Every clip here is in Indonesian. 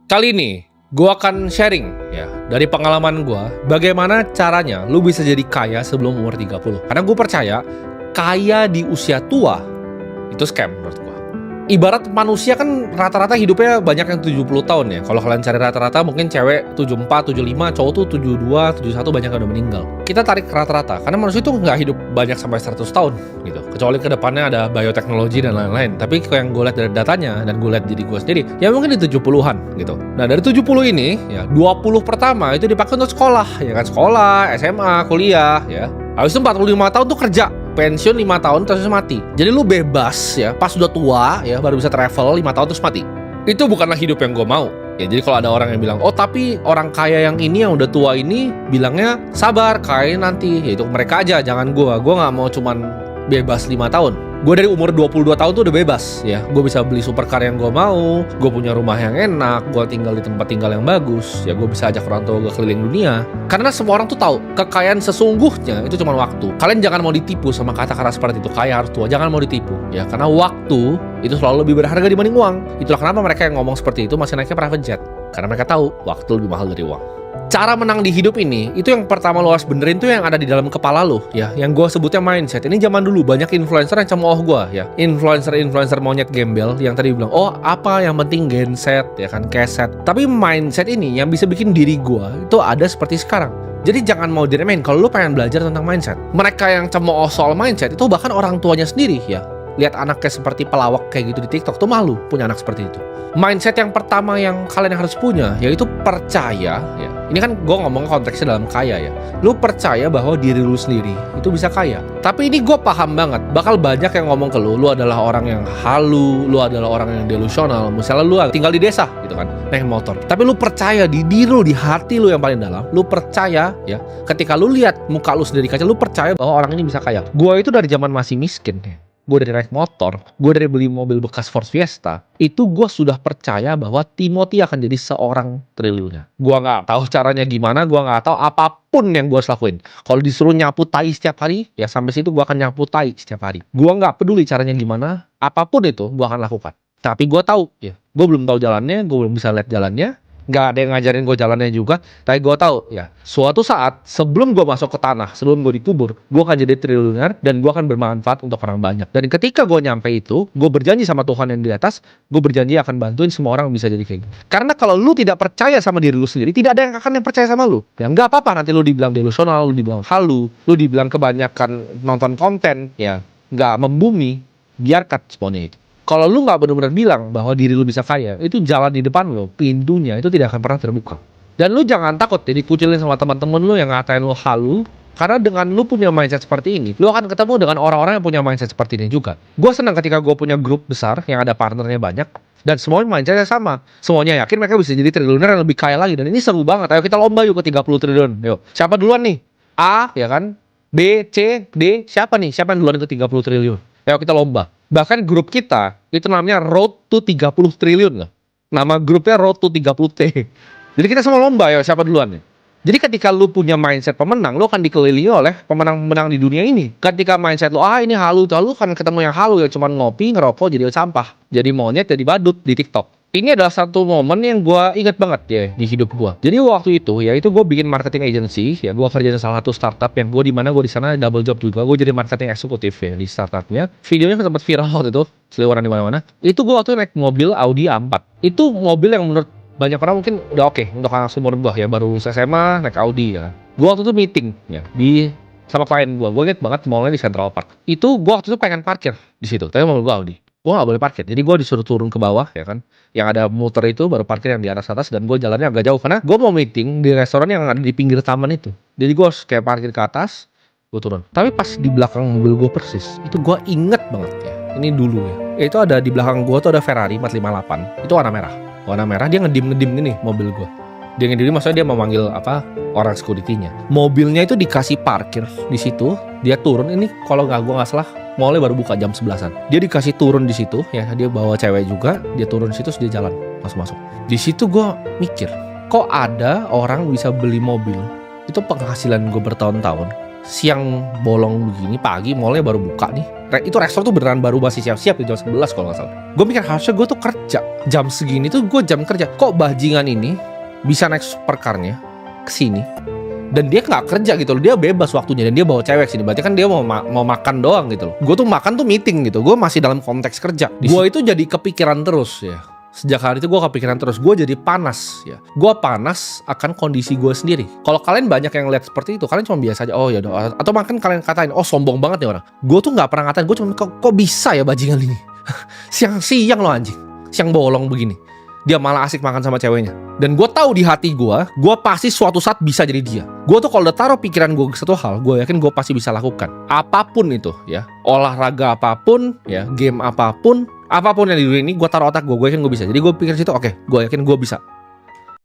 Kali ini gue akan sharing ya dari pengalaman gue bagaimana caranya lu bisa jadi kaya sebelum umur 30. Karena gue percaya kaya di usia tua itu scam menurut gue. Ibarat manusia kan rata-rata hidupnya banyak yang 70 tahun ya. Kalau kalian cari rata-rata mungkin cewek 74, 75, cowok tuh 72, 71 banyak yang udah meninggal. Kita tarik rata-rata karena manusia itu nggak hidup banyak sampai 100 tahun gitu. Kecuali ke depannya ada bioteknologi dan lain-lain. Tapi yang gue lihat dari datanya dan gue lihat diri gue sendiri, ya mungkin di 70-an gitu. Nah dari 70 ini ya 20 pertama itu dipakai untuk sekolah, ya kan, sekolah, SMA, kuliah ya. Habis itu 45 tahun tuh kerja, pensiun 5 tahun terus mati. Jadi lu bebas ya, pas udah tua ya baru bisa travel 5 tahun terus mati. Itu bukanlah hidup yang gue mau. Ya jadi kalau ada orang yang bilang, oh tapi orang kaya yang ini yang udah tua ini bilangnya sabar, kaya nanti. Ya itu mereka aja, jangan gue. Gue gak mau cuman bebas 5 tahun. Gue dari umur 22 tahun tuh udah bebas ya. Gue bisa beli supercar yang gue mau, gue punya rumah yang enak, gue tinggal di tempat tinggal yang bagus. Ya gue bisa ajak orang tua gue keliling dunia. Karena semua orang tuh tahu kekayaan sesungguhnya itu cuma waktu. Kalian jangan mau ditipu sama kata-kata seperti itu, kaya harus tua. Jangan mau ditipu ya, karena waktu itu selalu lebih berharga dibanding uang. Itulah kenapa mereka yang ngomong seperti itu masih naiknya private jet. Karena mereka tahu waktu lebih mahal dari uang. Cara menang di hidup ini, itu yang pertama lo harus benerin tuh yang ada di dalam kepala lo ya. Yang gue sebutnya mindset. Ini zaman dulu banyak influencer yang cemooh gue ya. Influencer monyet gembel yang tadi bilang, oh apa yang penting genset ya kan, keset. Tapi mindset ini yang bisa bikin diri gue itu ada seperti sekarang. Jadi jangan mau diremehin kalau lo pengen belajar tentang mindset. Mereka yang cemooh soal mindset itu bahkan orang tuanya sendiri ya. Lihat anaknya seperti pelawak kayak gitu di TikTok tuh malu punya anak seperti itu. Mindset yang pertama yang kalian harus punya yaitu percaya ya. Ini kan gue ngomong konteksnya dalam kaya ya. Lu percaya bahwa diri lu sendiri itu bisa kaya. Tapi ini gue paham banget, bakal banyak yang ngomong ke lu adalah orang yang halu, lu adalah orang yang delusional. Misalnya lu tinggal di desa gitu kan, naik motor. Tapi lu percaya di diri lu, di hati lu yang paling dalam, lu percaya ya. Ketika lu lihat muka lu sendiri kaca, lu percaya bahwa orang ini bisa kaya. Gue itu dari zaman masih miskin ya. Gue dari naik motor, gue dari beli mobil bekas Ford Fiesta, itu gue sudah percaya bahwa Timothy akan jadi seorang triliuner. Gue nggak tahu caranya gimana, gue nggak tahu apapun yang gue harus lakuin. Kalau disuruh nyapu tai setiap hari, ya sampai situ gue akan nyapu tai setiap hari. Gue nggak peduli caranya gimana, apapun itu gue akan lakukan. Tapi gue tahu, ya, gue belum tahu jalannya, gue belum bisa lihat jalannya. Nggak ada yang ngajarin gue jalannya juga. Tapi gue tahu ya, suatu saat sebelum gue masuk ke tanah, sebelum gue dikubur, gue akan jadi triliuner dan gue akan bermanfaat untuk orang banyak. Dan ketika gue nyampe itu, gue berjanji sama Tuhan yang di atas, gue berjanji akan bantuin semua orang bisa jadi kayak gitu. Karena kalau lu tidak percaya sama diri lu sendiri, tidak ada yang akan yang percaya sama lu. Ya nggak apa-apa nanti lu dibilang delusional, lu dibilang halu, lu dibilang kebanyakan nonton konten, ya nggak membumi, biarkan semuanya itu. Kalau lu nggak benar-benar bilang bahwa diri lu bisa kaya, itu jalan di depan lu, pintunya itu tidak akan pernah terbuka. Dan lu jangan takut jadi kucilin sama teman-teman lu yang ngatain lu halu, karena dengan lu punya mindset seperti ini, lu akan ketemu dengan orang-orang yang punya mindset seperti ini juga. Gue senang ketika gue punya grup besar yang ada partnernya banyak, dan semuanya mindsetnya sama. Semuanya yakin mereka bisa jadi triliuner yang lebih kaya lagi, dan ini seru banget. Ayo kita lomba yuk ke 30 triliun. Yuk, siapa duluan nih? A, ya kan? B, C, D, siapa nih? Siapa yang duluan ke 30 triliun? Ayo kita lomba. Bahkan grup kita itu namanya Road to 30 triliun loh. Nama grupnya Road to 30T. Jadi kita semua lomba ya siapa duluan nih. Jadi ketika lu punya mindset pemenang, lu akan dikelilingi oleh pemenang-pemenang di dunia ini. Ketika mindset lu, ini halu, lu kan ketemu yang halu ya cuman ngopi, ngerokok, jadi sampah. Jadi monyet, jadi badut di TikTok. Ini adalah satu momen yang gue ingat banget ya di hidup gue. Jadi waktu itu ya itu gue bikin marketing agency ya, gue kerja di salah satu startup yang gue di mana gue di sana double job juga. Gue jadi marketing eksekutif ya di startupnya. Videonya sempat viral waktu itu, seliweran di mana-mana. Itu gue waktu itu naik mobil Audi A4. Itu mobil yang menurut banyak orang mungkin udah oke untuk anak seumur gue ya, baru lulus SMA naik Audi ya. Gue waktu itu meeting ya di sama klien gue inget banget mallnya di Central Park. Itu gue waktu itu pengen parkir di situ, tapi mobil gue Audi. Gue gak boleh parkir, jadi gue disuruh turun ke bawah ya kan. Yang ada muter itu baru parkir yang di atas, dan gue jalannya agak jauh karena gue mau meeting di restoran yang ada di pinggir taman itu. Jadi gue harus kayak parkir ke atas, gue turun. Tapi pas di belakang mobil gue persis, itu gue inget banget ya. Ini dulu ya. Itu ada di belakang gue tuh ada Ferrari 458, itu warna merah. Warna merah, dia ngedim gini mobil gue. Dia ngediri maksudnya dia memanggil orang security-nya. Mobilnya itu dikasih parkir di situ, dia turun. Ini kalau gue nggak salah mallnya baru buka jam 11-an. Dia dikasih turun di situ ya, dia bawa cewek juga, dia turun di situ terus dia jalan masuk. Di situ gue mikir, kok ada orang bisa beli mobil itu penghasilan gue bertahun-tahun siang bolong begini, pagi mallnya baru buka nih. Itu restoran tuh beneran baru masih siap-siap di jam 11 kalau nggak salah. Gue mikir harusnya gue tuh kerja jam segini tuh gue jam kerja. Kok bajingan ini bisa naik supercarnya ke sini dan dia nggak kerja gitu loh, dia bebas waktunya dan dia bawa cewek sini, berarti kan dia mau makan doang gitu loh. Gue tuh makan tuh meeting gitu, gue masih dalam konteks kerja. Gue itu jadi kepikiran terus ya. Sejak hari itu gue kepikiran terus, gue jadi panas ya. Gue panas akan kondisi gue sendiri. Kalau kalian banyak yang lihat seperti itu, kalian cuma biasa aja, oh ya udah. Atau makan kalian katain, oh sombong banget nih orang. Gue tuh nggak pernah ngatain, gue cuma kok bisa ya bajingan ini. Siang-siang lo anjing, siang bolong begini. Dia malah asik makan sama ceweknya. Dan gue tahu di hati gue pasti suatu saat bisa jadi dia. Gue tuh kalau udah taruh pikiran gue ke satu hal, gue yakin gue pasti bisa lakukan. Apapun itu ya, olahraga apapun ya, game apapun yang di dunia ini gue taruh otak gue yakin gue bisa. Jadi gue pikir situ, oke, gue yakin gue bisa.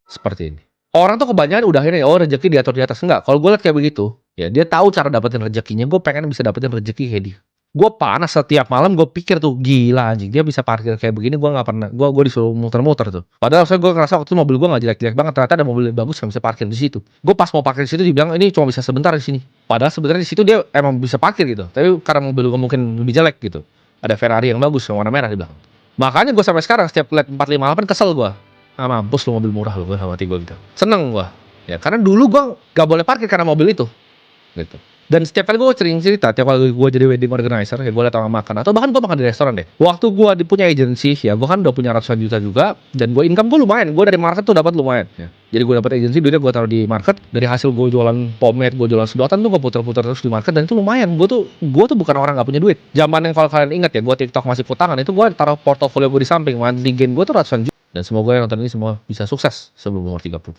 Seperti ini. Orang tuh kebanyakan udah akhirnya, oh rezeki diatur di atas. Enggak, kalau gue lihat kayak begitu, ya dia tahu cara dapetin rezekinya. Gue pengen bisa dapetin rezeki kayak dia. Gue panas setiap malam, gue pikir tuh gila anjing, dia bisa parkir kayak begini. Gue nggak pernah, gue disuruh muter-muter tuh. Padahal saya gue ngerasa waktu itu mobil gue nggak jelek-jelek banget, ternyata ada mobil bagus yang bisa parkir di situ. Gue pas mau parkir di situ dibilang ini cuma bisa sebentar di sini. Padahal sebenarnya di situ dia emang bisa parkir gitu, tapi karena mobil gue mungkin lebih jelek gitu. Ada Ferrari yang bagus yang warna merah di belakang. Makanya gue sampai sekarang setiap lihat 458 kesel gue. Ah mampus lu mobil murah lu, gue sama hati gue gitu. Seneng gue, ya karena dulu gue nggak boleh parkir karena mobil itu, gitu. Dan setiap kali gue sering cerita, tiap kali gue jadi wedding organizer, ya gue liat orang makan, atau bahkan gue makan di restoran deh. Waktu gue punya agency, ya gue kan udah punya ratusan juta juga, dan gue income gue lumayan, gue dari market tuh dapat lumayan. Ya. Jadi gue dapat agency, duitnya gue taruh di market, dari hasil gue jualan pomade, gue jualan sedotan tuh gue puter-puter terus di market, dan itu lumayan. Gue tuh bukan orang nggak punya duit. Zaman yang kalau kalian ingat ya, gue TikTok masih putangan, itu gue taruh portofolio gue di samping, monthly gain gue tuh ratusan juta. Dan semoga yang nonton ini semua bisa sukses sebelum umur 30.